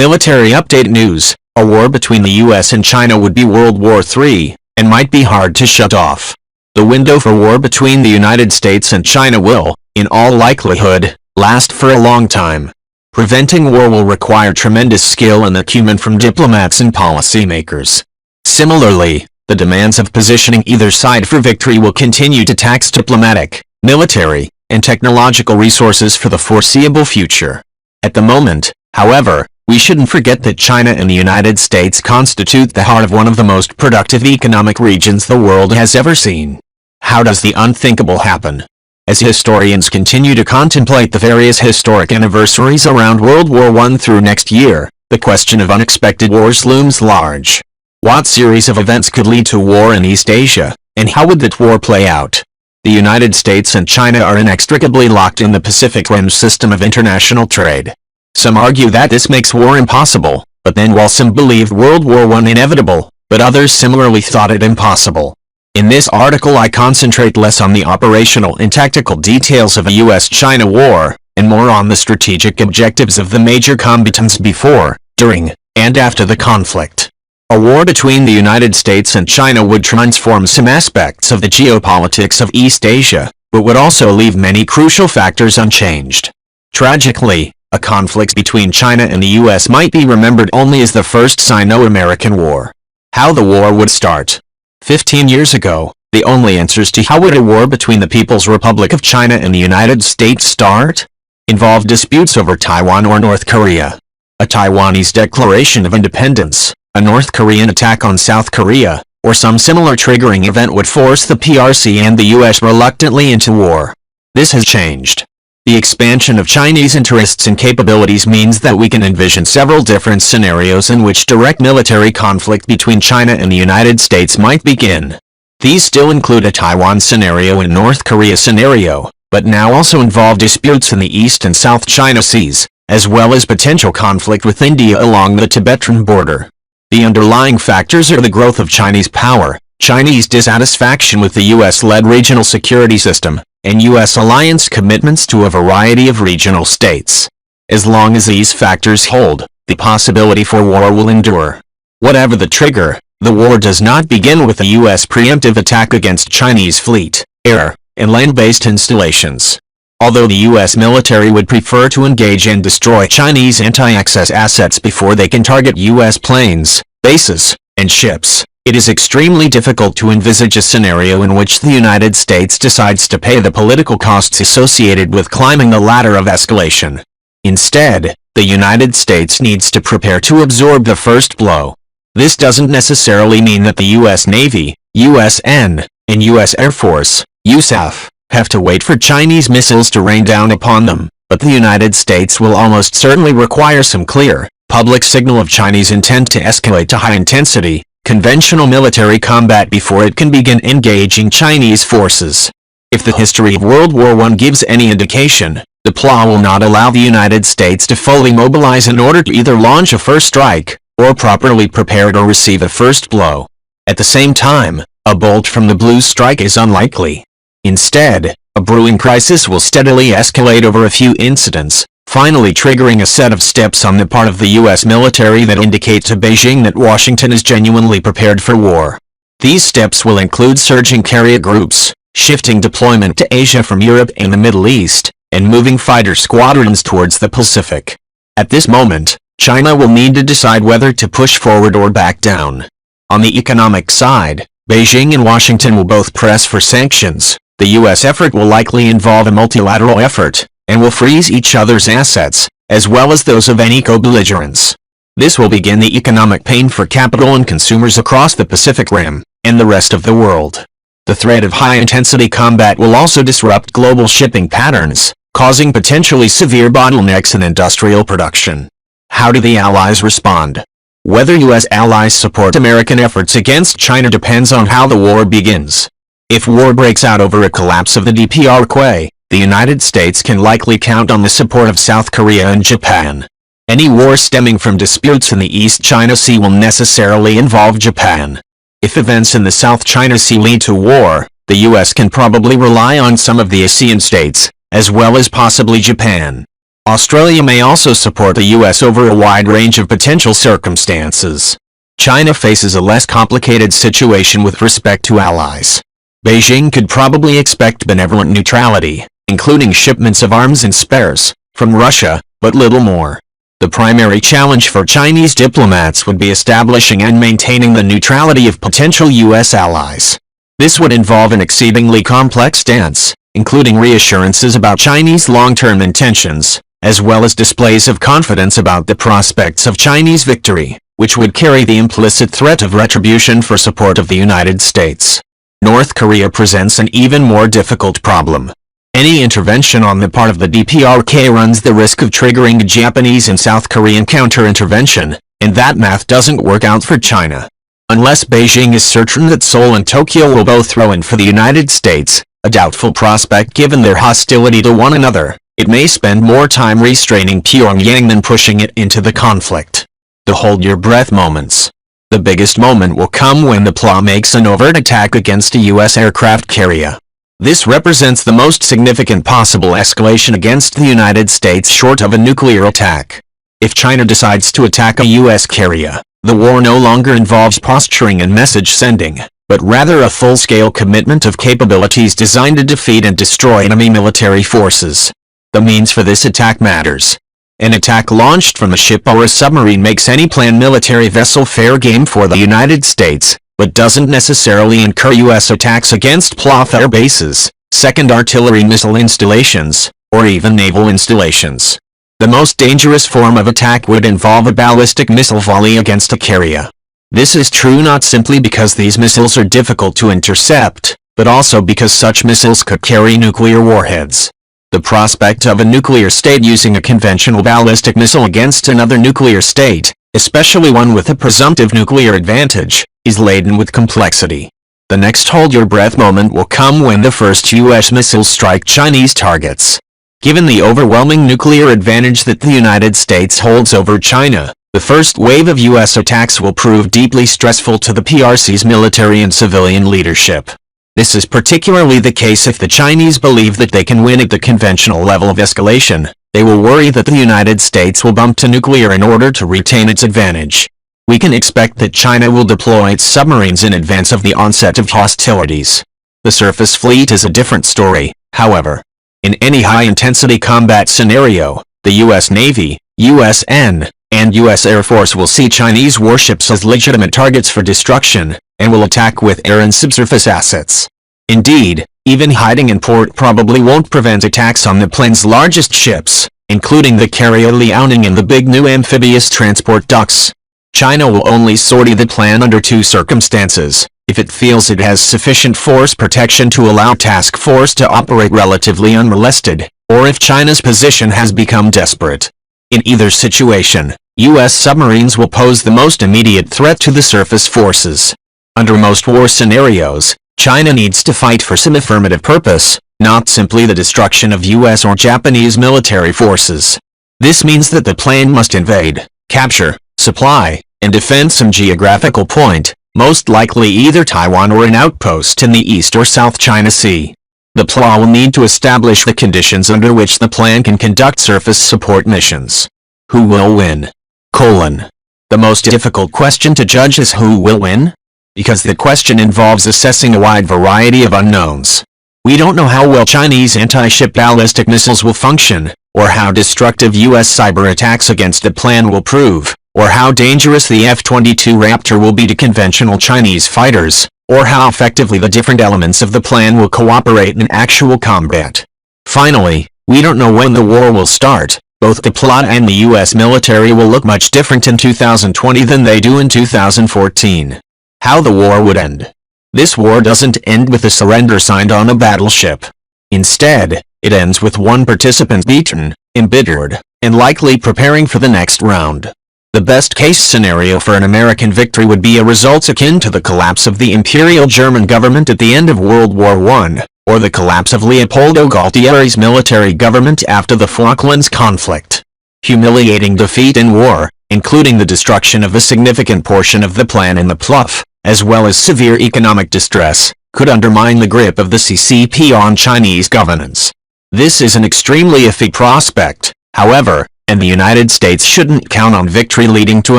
Military update news: a war between the US and China would be World War III, and might be hard to shut off. The window for war between the United States and China will, in all likelihood, last for a long time. Preventing war will require tremendous skill and acumen from diplomats and policymakers. Similarly, the demands of positioning either side for victory will continue to tax diplomatic, military, and technological resources for the foreseeable future. At the moment, however, we shouldn't forget that China and the United States constitute the heart of one of the most productive economic regions the world has ever seen. How does the unthinkable happen? As historians continue to contemplate the various historic anniversaries around World War I through next year, the question of unexpected wars looms large. What series of events could lead to war in East Asia, and how would that war play out? The United States and China are inextricably locked in the Pacific Rim system of international trade. Some argue that this makes war impossible, but then while some believed World War I inevitable, but others similarly thought it impossible. In this article I concentrate less on the operational and tactical details of a US-China war, and more on the strategic objectives of the major combatants before, during, and after the conflict. A war between the United States and China would transform some aspects of the geopolitics of East Asia, but would also leave many crucial factors unchanged. Tragically, a conflict between China and the US might be remembered only as the first Sino-American War. How the war would start. 15 years ago, the only answers to how would a war between the People's Republic of China and the United States start? Involved disputes over Taiwan or North Korea. A Taiwanese declaration of independence, a North Korean attack on South Korea, or some similar triggering event would force the PRC and the US reluctantly into war. This has changed. The expansion of Chinese interests and capabilities means that we can envision several different scenarios in which direct military conflict between China and the United States might begin. These still include a Taiwan scenario and North Korea scenario, but now also involve disputes in the East and South China Seas, as well as potential conflict with India along the Tibetan border. The underlying factors are the growth of Chinese power, Chinese dissatisfaction with the US-led regional security system, and U.S. alliance commitments to a variety of regional states. As long as these factors hold, the possibility for war will endure. Whatever the trigger, the war does not begin with a U.S. preemptive attack against Chinese fleet, air, and land-based installations. Although the U.S. military would prefer to engage and destroy Chinese anti-access assets before they can target U.S. planes, bases, and ships, it is extremely difficult to envisage a scenario in which the United States decides to pay the political costs associated with climbing the ladder of escalation. Instead, the United States needs to prepare to absorb the first blow. This doesn't necessarily mean that the U.S. Navy, USN, and U.S. Air Force, USAF, have to wait for Chinese missiles to rain down upon them, but the United States will almost certainly require some clear, public signal of Chinese intent to escalate to high-intensity, conventional military combat before it can begin engaging Chinese forces. If the history of World War I gives any indication, the PLA will not allow the United States to fully mobilize in order to either launch a first strike, or properly prepare to receive a first blow. At the same time, a bolt from the blue strike is unlikely. Instead, a brewing crisis will steadily escalate over a few incidents, finally triggering a set of steps on the part of the U.S. military that indicate to Beijing that Washington is genuinely prepared for war. These steps will include surging carrier groups, shifting deployment to Asia from Europe and the Middle East, and moving fighter squadrons towards the Pacific. At this moment, China will need to decide whether to push forward or back down. On the economic side, Beijing and Washington will both press for sanctions. The U.S. effort will likely involve a multilateral effort, and will freeze each other's assets, as well as those of any co-belligerents. This will begin the economic pain for capital and consumers across the Pacific Rim, and the rest of the world. The threat of high-intensity combat will also disrupt global shipping patterns, causing potentially severe bottlenecks in industrial production. How do the Allies respond? Whether U.S. allies support American efforts against China depends on how the war begins. If war breaks out over a collapse of the DPRK, the United States can likely count on the support of South Korea and Japan. Any war stemming from disputes in the East China Sea will necessarily involve Japan. If events in the South China Sea lead to war, the U.S. can probably rely on some of the ASEAN states, as well as possibly Japan. Australia may also support the US over a wide range of potential circumstances. China faces a less complicated situation with respect to allies. Beijing could probably expect benevolent neutrality, including shipments of arms and spares, from Russia, but little more. The primary challenge for Chinese diplomats would be establishing and maintaining the neutrality of potential US allies. This would involve an exceedingly complex dance, including reassurances about Chinese long-term intentions, as well as displays of confidence about the prospects of Chinese victory, which would carry the implicit threat of retribution for support of the United States. North Korea presents an even more difficult problem. Any intervention on the part of the DPRK runs the risk of triggering Japanese and South Korean counter-intervention, and that math doesn't work out for China. Unless Beijing is certain that Seoul and Tokyo will both throw in for the United States, a doubtful prospect given their hostility to one another, it may spend more time restraining Pyongyang than pushing it into the conflict. The hold-your-breath moments. The biggest moment will come when the PLA makes an overt attack against a U.S. aircraft carrier. This represents the most significant possible escalation against the United States short of a nuclear attack. If China decides to attack a U.S. carrier, the war no longer involves posturing and message sending, but rather a full-scale commitment of capabilities designed to defeat and destroy enemy military forces. The means for this attack matters. An attack launched from a ship or a submarine makes any planned military vessel fair game for the United States, but doesn't necessarily incur U.S. attacks against PLA air bases, second artillery missile installations, or even naval installations. The most dangerous form of attack would involve a ballistic missile volley against a carrier. This is true not simply because these missiles are difficult to intercept, but also because such missiles could carry nuclear warheads. The prospect of a nuclear state using a conventional ballistic missile against another nuclear state, especially one with a presumptive nuclear advantage, is laden with complexity. The next hold-your-breath moment will come when the first U.S. missiles strike Chinese targets. Given the overwhelming nuclear advantage that the United States holds over China, the first wave of U.S. attacks will prove deeply stressful to the PRC's military and civilian leadership. This is particularly the case if the Chinese believe that they can win at the conventional level of escalation. They will worry that the United States will bump to nuclear in order to retain its advantage. We can expect that China will deploy its submarines in advance of the onset of hostilities. The surface fleet is a different story, however. In any high-intensity combat scenario, the U.S. Navy, USN, and U.S. Air Force will see Chinese warships as legitimate targets for destruction, and will attack with air and subsurface assets. Indeed, even hiding in port probably won't prevent attacks on the plane's largest ships, including the carrier Liaoning and the big new amphibious transport ducks. China will only sortie the plan under two circumstances: if it feels it has sufficient force protection to allow task force to operate relatively unmolested, or if China's position has become desperate. In either situation, U.S. submarines will pose the most immediate threat to the surface forces. Under most war scenarios, China needs to fight for some affirmative purpose, not simply the destruction of U.S. or Japanese military forces. This means that the plane must invade, capture, supply, and defend some geographical point, most likely either Taiwan or an outpost in the East or South China Sea. The PLA will need to establish the conditions under which the plane can conduct surface support missions. Who will win? The most difficult question to judge is who will win? Because the question involves assessing a wide variety of unknowns. We don't know how well Chinese anti-ship ballistic missiles will function, or how destructive U.S. cyber attacks against the plan will prove, or how dangerous the F-22 Raptor will be to conventional Chinese fighters, or how effectively the different elements of the plan will cooperate in actual combat. Finally, we don't know when the war will start. Both the PLA and the U.S. military will look much different in 2020 than they do in 2014. How the war would end. This war doesn't end with a surrender signed on a battleship. Instead, it ends with one participant beaten, embittered, and likely preparing for the next round. The best-case scenario for an American victory would be a result akin to the collapse of the Imperial German government at the end of World War I, or the collapse of Leopoldo Galtieri's military government after the Falklands conflict. Humiliating defeat in war, including the destruction of a significant portion of the plan in the PLA, as well as severe economic distress, could undermine the grip of the CCP on Chinese governance. This is an extremely iffy prospect, However, and the United States shouldn't count on victory leading to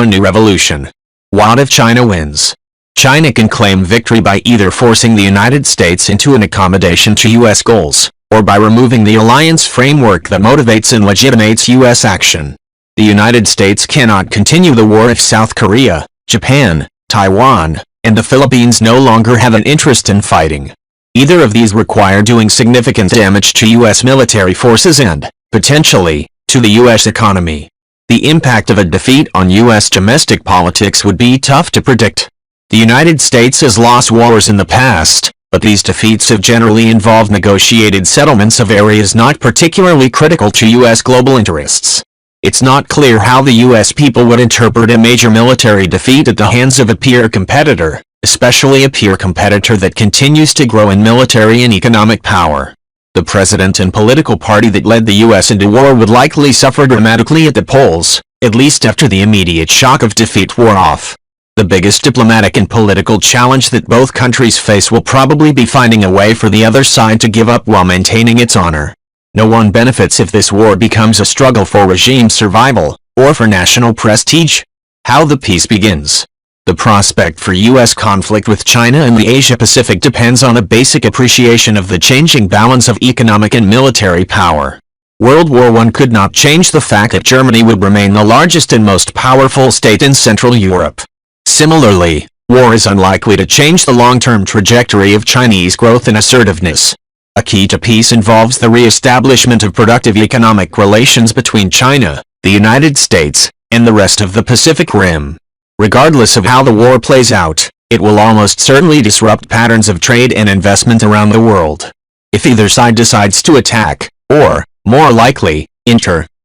a new revolution. What if China wins? China can claim victory by either forcing the United States into an accommodation to U.S. goals, or by removing the alliance framework that motivates and legitimates U.S. action. The United States cannot continue the war if South Korea, Japan, Taiwan, and the Philippines no longer have an interest in fighting. Either of these require doing significant damage to U.S. military forces and, potentially, to the U.S. economy. The impact of a defeat on U.S. domestic politics would be tough to predict. The United States has lost wars in the past, but these defeats have generally involved negotiated settlements of areas not particularly critical to U.S. global interests. It's not clear how the U.S. people would interpret a major military defeat at the hands of a peer competitor, especially a peer competitor that continues to grow in military and economic power. The president and political party that led the U.S. into war would likely suffer dramatically at the polls, at least after the immediate shock of defeat wore off. The biggest diplomatic and political challenge that both countries face will probably be finding a way for the other side to give up while maintaining its honor. No one benefits if this war becomes a struggle for regime survival, or for national prestige. How the peace begins. The prospect for U.S. conflict with China and the Asia-Pacific depends on a basic appreciation of the changing balance of economic and military power. World War I could not change the fact that Germany would remain the largest and most powerful state in Central Europe. Similarly, war is unlikely to change the long-term trajectory of Chinese growth and assertiveness. A key to peace involves the re-establishment of productive economic relations between China, the United States, and the rest of the Pacific Rim. Regardless of how the war plays out, it will almost certainly disrupt patterns of trade and investment around the world. If either side decides to attack, or, more likely,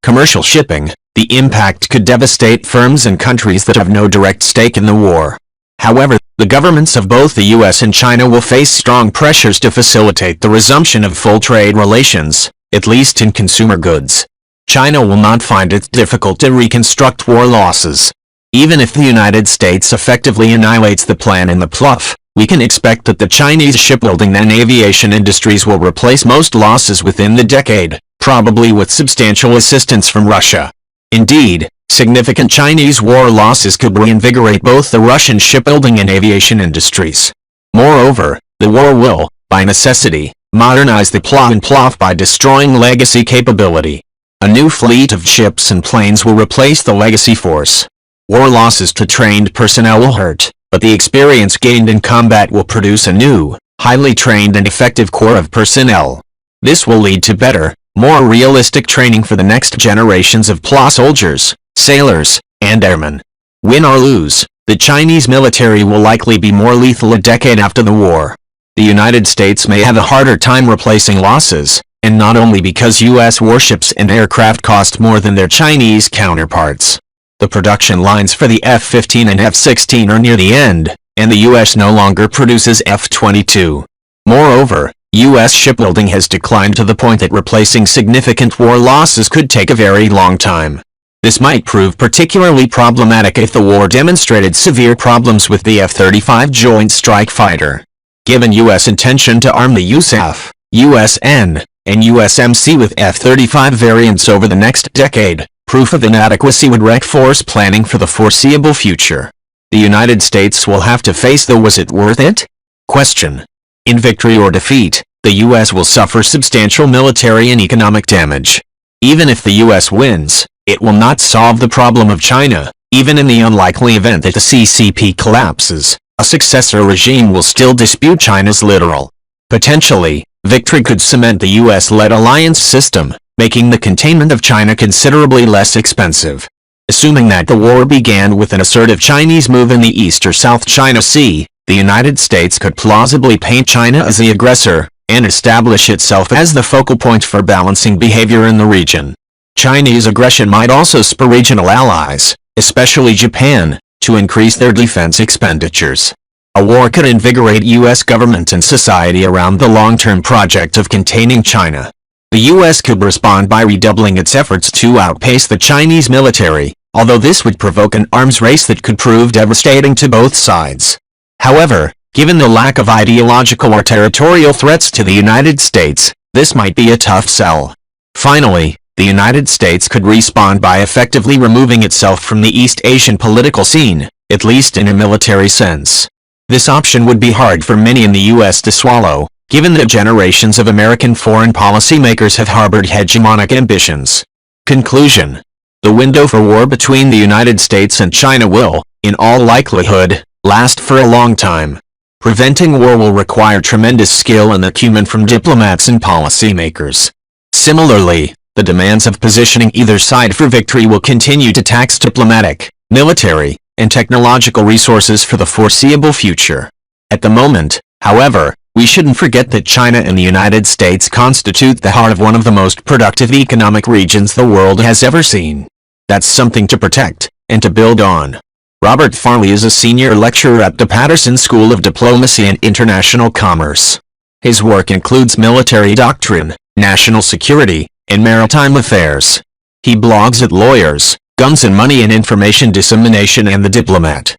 commercial shipping, the impact could devastate firms and countries that have no direct stake in the war. However, the governments of both the U.S. and China will face strong pressures to facilitate the resumption of full trade relations, at least in consumer goods. China will not find it difficult to reconstruct war losses. Even if the United States effectively annihilates the plan in the PLUF, we can expect that the Chinese shipbuilding and aviation industries will replace most losses within the decade, probably with substantial assistance from Russia. Indeed, significant Chinese war losses could reinvigorate both the Russian shipbuilding and aviation industries. Moreover, the war will, by necessity, modernize the PLA and PLOF by destroying legacy capability. A new fleet of ships and planes will replace the legacy force. War losses to trained personnel will hurt, but the experience gained in combat will produce a new, highly trained and effective corps of personnel. This will lead to better, more realistic training for the next generations of PLA soldiers, sailors, and airmen. Win or lose, the Chinese military will likely be more lethal a decade after the war. The United States may have a harder time replacing losses, and not only because U.S. warships and aircraft cost more than their Chinese counterparts. The production lines for the F-15 and F-16 are near the end, and the U.S. no longer produces F-22. Moreover, U.S. shipbuilding has declined to the point that replacing significant war losses could take a very long time. This might prove particularly problematic if the war demonstrated severe problems with the F-35 Joint Strike Fighter. Given U.S. intention to arm the USAF, USN, and USMC with F-35 variants over the next decade, proof of inadequacy would wreck force planning for the foreseeable future. The United States will have to face the "was it worth it?" question. In victory or defeat, the U.S. will suffer substantial military and economic damage. Even if the U.S. wins, it will not solve the problem of China. Even in the unlikely event that the CCP collapses, a successor regime will still dispute China's littoral. Potentially, victory could cement the U.S.-led alliance system, making the containment of China considerably less expensive. Assuming that the war began with an assertive Chinese move in the East or South China Sea, the United States could plausibly paint China as the aggressor, and establish itself as the focal point for balancing behavior in the region. Chinese aggression might also spur regional allies, especially Japan, to increase their defense expenditures. A war could invigorate U.S. government and society around the long-term project of containing China. The U.S. could respond by redoubling its efforts to outpace the Chinese military, although this would provoke an arms race that could prove devastating to both sides. However, given the lack of ideological or territorial threats to the United States, this might be a tough sell. Finally, the United States could respond by effectively removing itself from the East Asian political scene, at least in a military sense. This option would be hard for many in the U.S. to swallow, given that generations of American foreign policymakers have harbored hegemonic ambitions. Conclusion: the window for war between the United States and China will, in all likelihood, last for a long time. Preventing war will require tremendous skill and acumen from diplomats and policymakers. Similarly, the demands of positioning either side for victory will continue to tax diplomatic, military, and technological resources for the foreseeable future. At the moment, however, we shouldn't forget that China and the United States constitute the heart of one of the most productive economic regions the world has ever seen. That's something to protect, and to build on. Robert Farley is a senior lecturer at the Patterson School of Diplomacy and International Commerce. His work includes military doctrine, national security, and maritime affairs. He blogs at Lawyers, Guns and Money and Information Dissemination and The Diplomat.